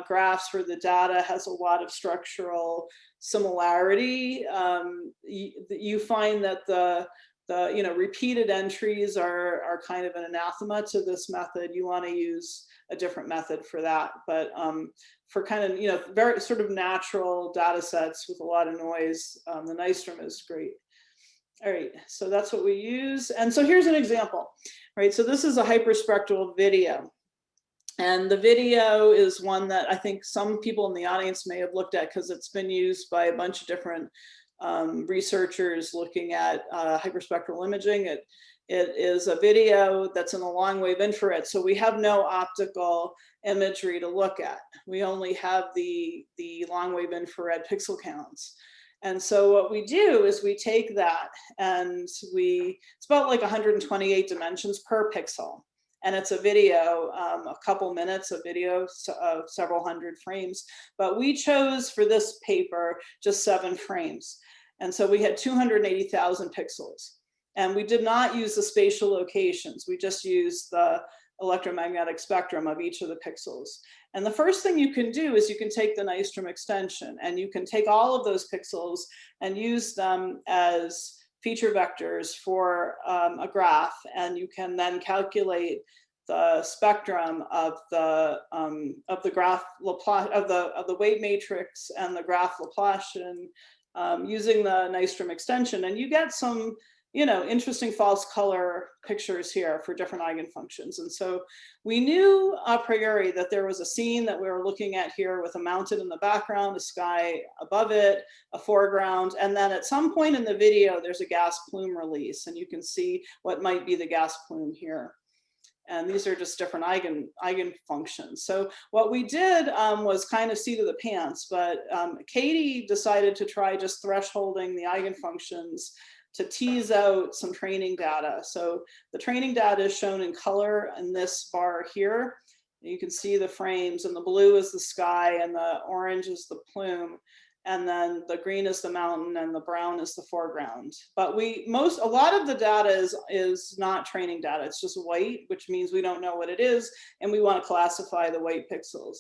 graphs where the data has a lot of structural similarity, you find that the you know, repeated entries are kind of an anathema to this method. You want to use a different method for that. But for kind of, you know, very sort of natural data sets with a lot of noise, the Nystrom is great. All right, so that's what we use. And so here's an example, right? So this is a hyperspectral video. And the video is one that I think some people in the audience may have looked at because it's been used by a bunch of different researchers looking at hyperspectral imaging. It is a video that's in a long wave infrared, so we have no optical imagery to look at. We only have the long wave infrared pixel counts. And so what we do is we take that and it's about like 128 dimensions per pixel. And it's a video, a couple minutes of video, several hundred frames. But we chose for this paper just 7 frames. And so we had 280,000 pixels. And we did not use the spatial locations. We just used the electromagnetic spectrum of each of the pixels. And the first thing you can do is you can take the Nystrom extension and you can take all of those pixels and use them as feature vectors for a graph, and you can then calculate the spectrum of the graph of the weight matrix and the graph Laplacian using the Nystrom extension, and you get some, you know, interesting false color pictures here for different eigenfunctions. And so we knew a priori that there was a scene that we were looking at here with a mountain in the background, a sky above it, a foreground, and then at some point in the video, there's a gas plume release, and you can see what might be the gas plume here. And these are just different eigenfunctions. So what we did was kind of seat of the pants, but Katie decided to try just thresholding the eigenfunctions to tease out some training data. So the training data is shown in color in this bar here. You can see the frames, and the blue is the sky and the orange is the plume. And then the green is the mountain and the brown is the foreground. But a lot of the data is not training data. It's just white, which means we don't know what it is, and we want to classify the white pixels.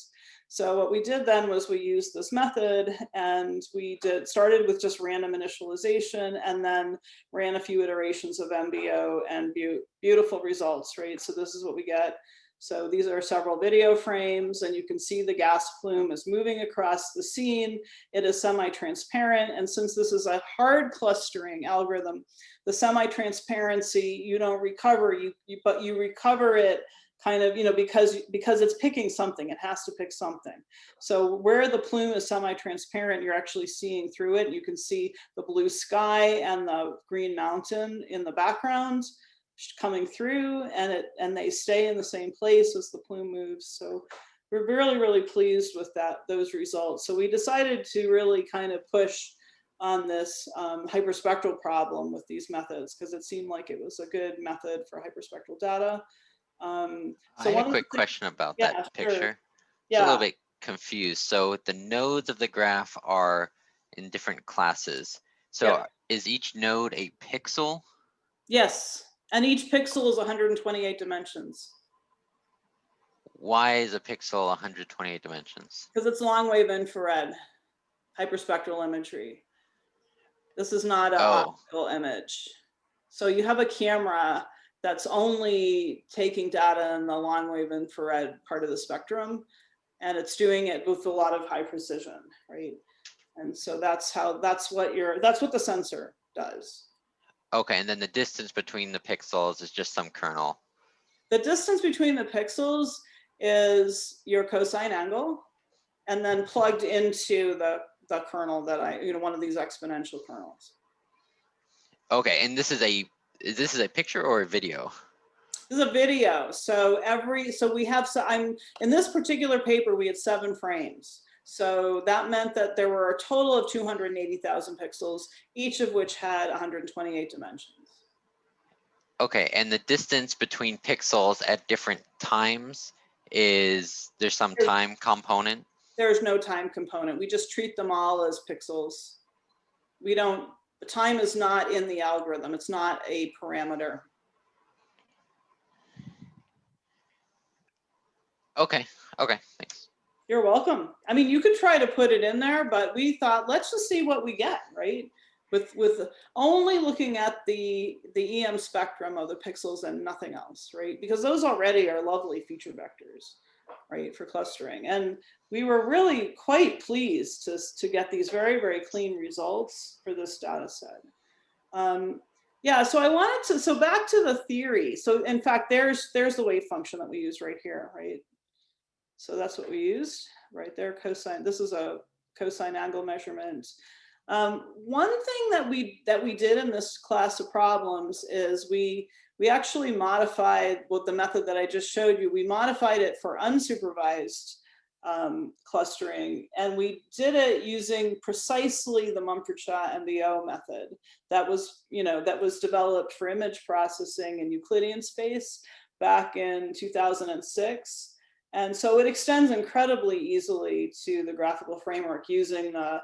So what we did then was we used this method, and we started with just random initialization and then ran a few iterations of MBO, and beautiful results, right? So this is what we get. So these are several video frames, and you can see the gas plume is moving across the scene. It is semi-transparent, and since this is a hard clustering algorithm, the semi-transparency you don't recover, but you recover it kind of, because it's picking something. It has to pick something. So where the plume is semi-transparent, you're actually seeing through it. You can see the blue sky and the green mountain in the background coming through, and they stay in the same place as the plume moves. So we're really, really pleased with those results. So we decided to really kind of push on this hyperspectral problem with these methods, because it seemed like it was a good method for hyperspectral data. I have a quick question about that picture. Sure. It's a little bit confused. So the nodes of the graph are in different classes. So is each node a pixel? Yes. And each pixel is 128 dimensions. Why is a pixel 128 dimensions? Because it's long wave infrared hyperspectral imagery. This is not an optical image. So you have a camera that's only taking data in the long wave infrared part of the spectrum, and it's doing it with a lot of high precision, right? And so that's what the sensor does. Okay, and then the distance between the pixels is just some kernel. The distance between the pixels is your cosine angle, and then plugged into the kernel that one of these exponential kernels. Okay, and this is a picture or a video? This is a video. So in this particular paper, we had 7 frames. So that meant that there were a total of 280,000 pixels, each of which had 128 dimensions. Okay, and the distance between pixels at different times there's some time component? There's no time component. We just treat them all as pixels. The time is not in the algorithm. It's not a parameter. Okay, thanks. You're welcome. I mean, you could try to put it in there, but we thought, let's just see what we get, right? With only looking at the EM spectrum of the pixels and nothing else, right? Because those already are lovely feature vectors, right, for clustering. And we were really quite pleased to get these very, very clean results for this data set. Yeah, so back to the theory. So in fact, there's the wave function that we use right here, right? So that's what we used right there, cosine. This is a cosine angle measurement. One thing that we did in this class of problems is we actually modified the method that I just showed you. We modified it for unsupervised clustering, and we did it using precisely the Mumford-Shah MBO method that was developed for image processing in Euclidean space back in 2006. And so it extends incredibly easily to the graphical framework using the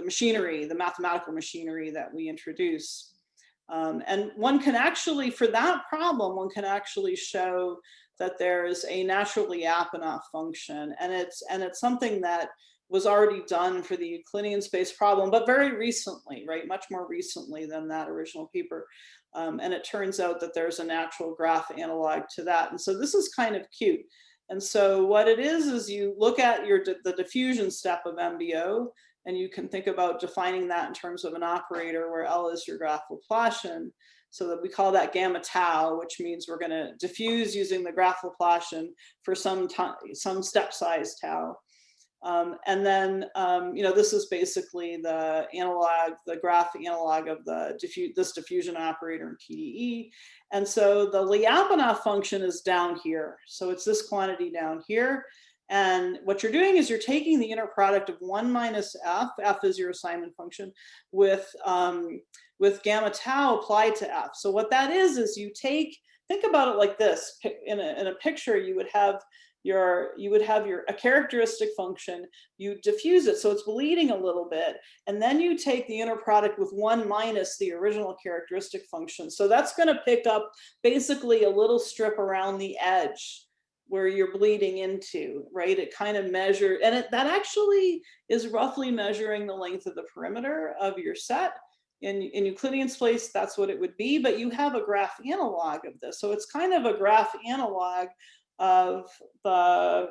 machinery, the mathematical machinery that we introduce. And one can actually, for that problem, one can actually show that there's a naturally Lyapunov function, and it's something that was already done for the Euclidean space problem, but very recently, right? Much more recently than that original paper. And it turns out that there's a natural graph analog to that. And so this is kind of cute. And so what it is you look at the diffusion step of MBO, and you can think about defining that in terms of an operator where L is your graph Laplacian. So that we call that gamma tau, which means we're going to diffuse using the graph Laplacian for some step size tau. And then, this is basically the graph analog of this diffusion operator in PDE. And so the Lyapunov function is down here. So it's this quantity down here. And what you're doing is you're taking the inner product of 1 minus f is your assignment function, with gamma tau applied to f. So what that is you think about it like this. In a picture, you would have a characteristic function, you diffuse it so it's bleeding a little bit, and then you take the inner product with 1 minus the original characteristic function. So that's going to pick up basically a little strip around the edge, where you're bleeding into, right? It kind of measures, and that actually is roughly measuring the length of the perimeter of your set. In Euclidean space, that's what it would be, but you have a graph analog of this. So it's kind of a graph analog of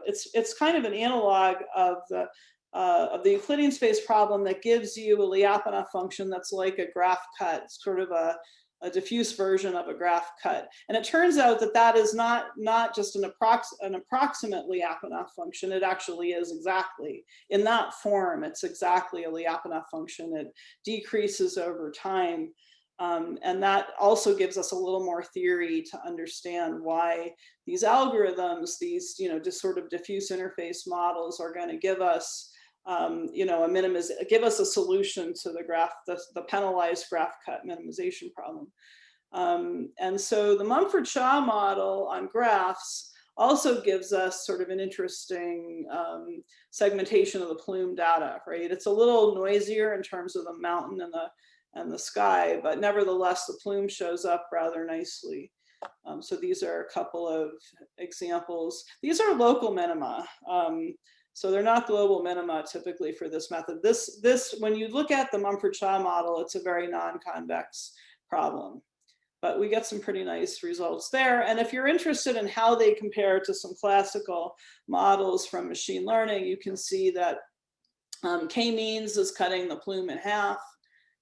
it's kind of an analog of the Euclidean space problem that gives you a Lyapunov function that's like a graph cut, sort of a diffuse version of a graph cut. And it turns out that that is not just an approximate Lyapunov function. It actually is exactly in that form. It's exactly a Lyapunov function. It decreases over time. And that also gives us a little more theory to understand why these algorithms, these, just sort of diffuse interface models are going to give us, give us a solution to the graph, the penalized graph cut minimization problem. And so the Mumford-Shaw model on graphs also gives us sort of an interesting segmentation of the plume data, right? It's a little noisier in terms of the mountain and the sky, but nevertheless, the plume shows up rather nicely. So these are a couple of examples. These are local minima. So they're not global minima typically for this method. This when you look at the Mumford-Shaw model, it's a very non-convex problem. But we get some pretty nice results there. And if you're interested in how they compare to some classical models from machine learning, you can see that k-means is cutting the plume in half.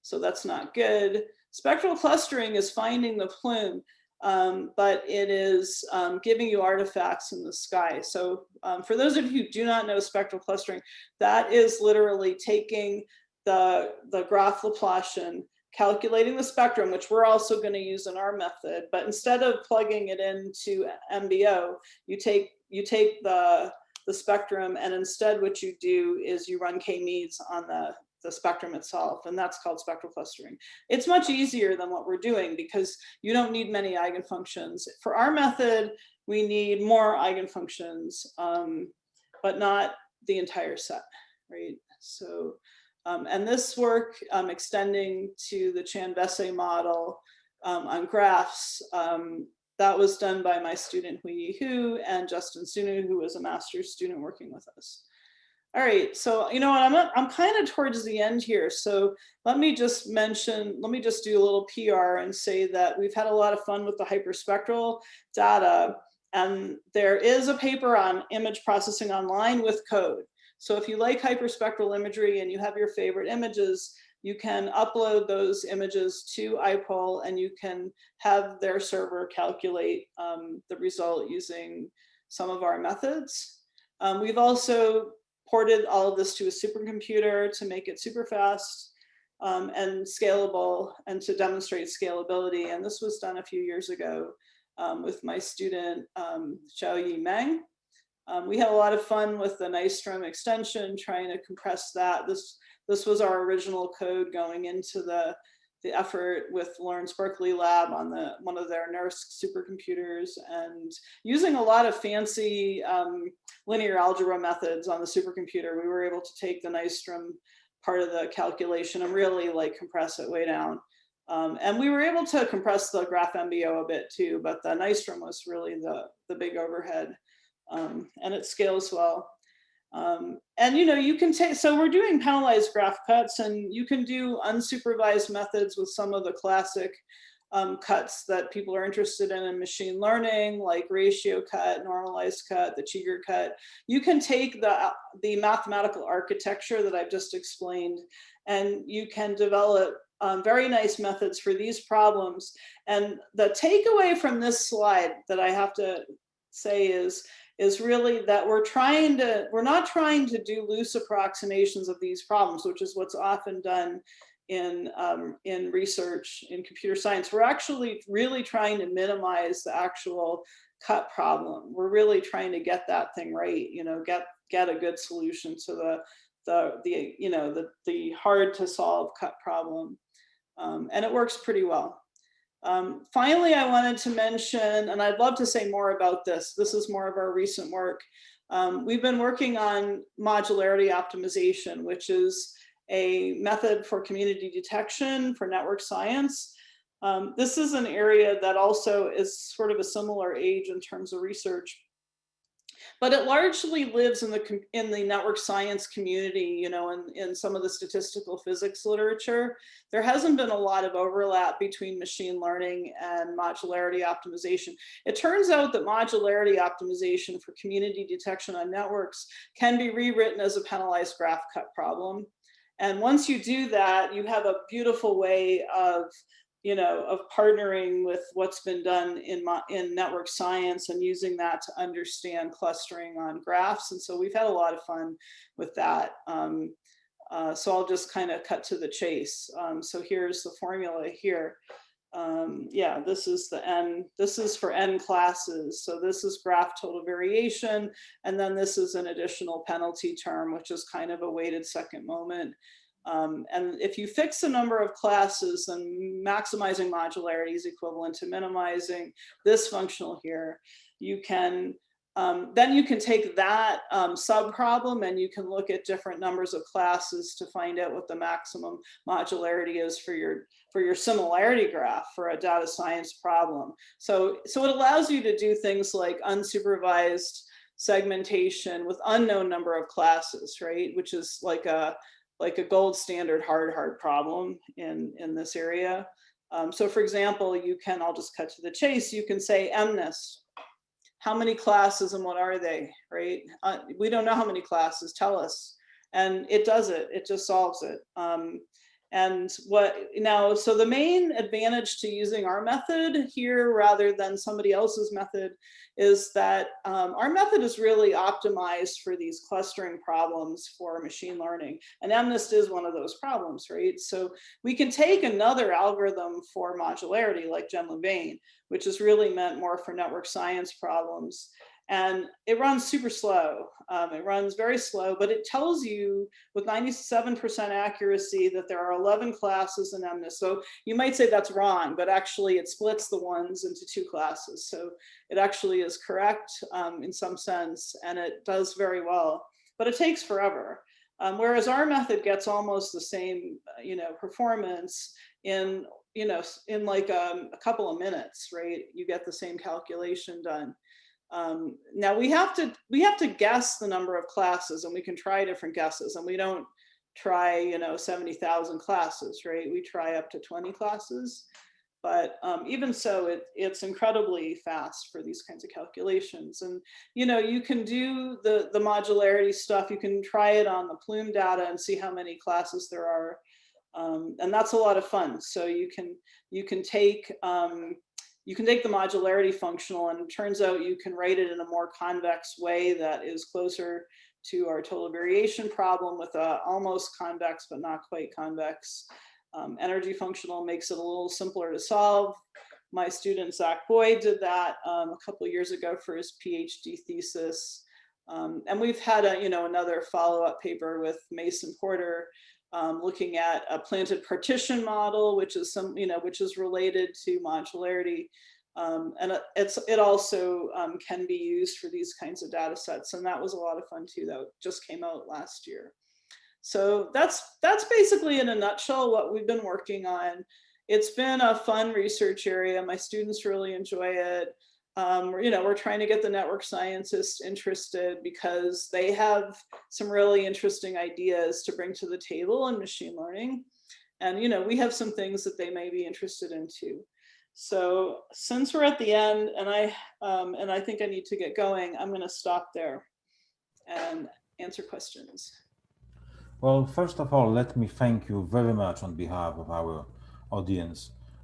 So that's not good. Spectral clustering is finding the plume, but it is giving you artifacts in the sky. So for those of you who do not know spectral clustering, that is literally taking the graph Laplacian, calculating the spectrum, which we're also going to use in our method, but instead of plugging it into Mbo, you take the spectrum, and instead what you do is you run k-means on the spectrum itself, and that's called spectral clustering. It's much easier than what we're doing because you don't need many eigenfunctions. For our method, we need more eigenfunctions, but not the entire set, right? So, and this work extending to the Chan-Vessey model on graphs, that was done by my student Hui Hu and Justin Sunu, who was a master's student working with us. All right, so you know what, I'm kind of towards the end here. So let me just do a little PR and say that we've had a lot of fun with the hyperspectral data. And there is a paper on image processing online with code. So if you like hyperspectral imagery and you have your favorite images, you can upload those images to IPOL and you can have their server calculate the result using some of our methods. We've also ported all of this to a supercomputer to make it super fast and scalable and to demonstrate scalability. And this was done a few years ago with my student, Xiaoyi Meng. We had a lot of fun with the Nystrom extension, trying to compress that. This was our original code going into the effort with Lawrence Berkeley Lab on one of their NERSC supercomputers, and using a lot of fancy linear algebra methods on the supercomputer. We were able to take the Nystrom part of the calculation and really like compress it way down. And we were able to compress the graph MBO a bit too, but the Nystrom was really the big overhead, and it scales well. And you can take, so we're doing penalized graph cuts, and you can do unsupervised methods with some of the classic cuts that people are interested in machine learning, like ratio cut, normalized cut, the Cheeger cut. You can take the mathematical architecture that I've just explained, and you can develop very nice methods for these problems. And the takeaway from this slide that I have to say is really that we're not trying to do loose approximations of these problems, which is what's often done in research in computer science. We're actually really trying to minimize the actual cut problem. We're really trying to get that thing right, get a good solution to the hard to solve cut problem. And it works pretty well. Finally, I wanted to mention, and I'd love to say more about this. This is more of our recent work. We've been working on modularity optimization, which is a method for community detection for network science. This is an area that also is sort of a similar age in terms of research. But it largely lives in the network science community, you know, in some of the statistical physics literature. There hasn't been a lot of overlap between machine learning and modularity optimization. It turns out that modularity optimization for community detection on networks can be rewritten as a penalized graph cut problem. And once you do that, you have a beautiful way of, you know, of partnering with what's been done in network science and using that to understand clustering on graphs. And so we've had a lot of fun with that. So I'll just kind of cut to the chase. So here's the formula here. Yeah, this is the n, this is for n classes. So this is graph total variation. And then this is an additional penalty term, which is kind of a weighted second moment. And if you fix the number of classes, then maximizing modularity is equivalent to minimizing this functional here. You can, then you can take that subproblem and you can look at different numbers of classes to find out what the maximum modularity is for your similarity graph for a data science problem. So it allows you to do things like unsupervised segmentation with unknown number of classes, right? Which is like a gold standard hard problem in this area. So for example, you can, I'll just cut to the chase, you can say MNIST. How many classes and what are they, right? We don't know how many classes, tell us. And it does it, it just solves it. And what now, so the main advantage to using our method here rather than somebody else's method is that our method is really optimized for these clustering problems for machine learning. And MNIST is one of those problems, right? So we can take another algorithm for modularity like Gen-Louvain, which is really meant more for network science problems. And it runs super slow. It runs very slow, but it tells you with 97% accuracy that there are 11 classes in MNIST. So you might say that's wrong, but actually it splits the ones into 2 classes. So it actually is correct in some sense, and it does very well, but it takes forever. Whereas our method gets almost the same, you know, performance in, you know, in like a couple of minutes, right? You get the same calculation done. Now we have to guess the number of classes, and we can try different guesses, and we don't try, you know, 70,000 classes, right? We try up to 20 classes, but even so, it's incredibly fast for these kinds of calculations. And you know, you can do the modularity stuff. You can try it on the plume data and see how many classes there are, and that's a lot of fun. So you can take the modularity functional, and it turns out you can write it in a more convex way that is closer to our total variation problem with a almost convex but not quite convex energy functional. Makes it a little simpler to solve. My student Zach Boyd did that a couple of years ago for his PhD thesis. And we've had another follow-up paper with Mason Porter looking at a planted partition model, which is related to modularity. And it also can be used for these kinds of data sets. And that was a lot of fun too, that just came out last year. So that's basically in a nutshell what we've been working on. It's been a fun research area. My students really enjoy it. We're trying to get the network scientists interested because they have some really interesting ideas to bring to the table in machine learning. And, we have some things that they may be interested in too. So since we're at the end and I think I need to get going, I'm going to stop there and answer questions. Well, first of all, let me thank you very much on behalf of our audience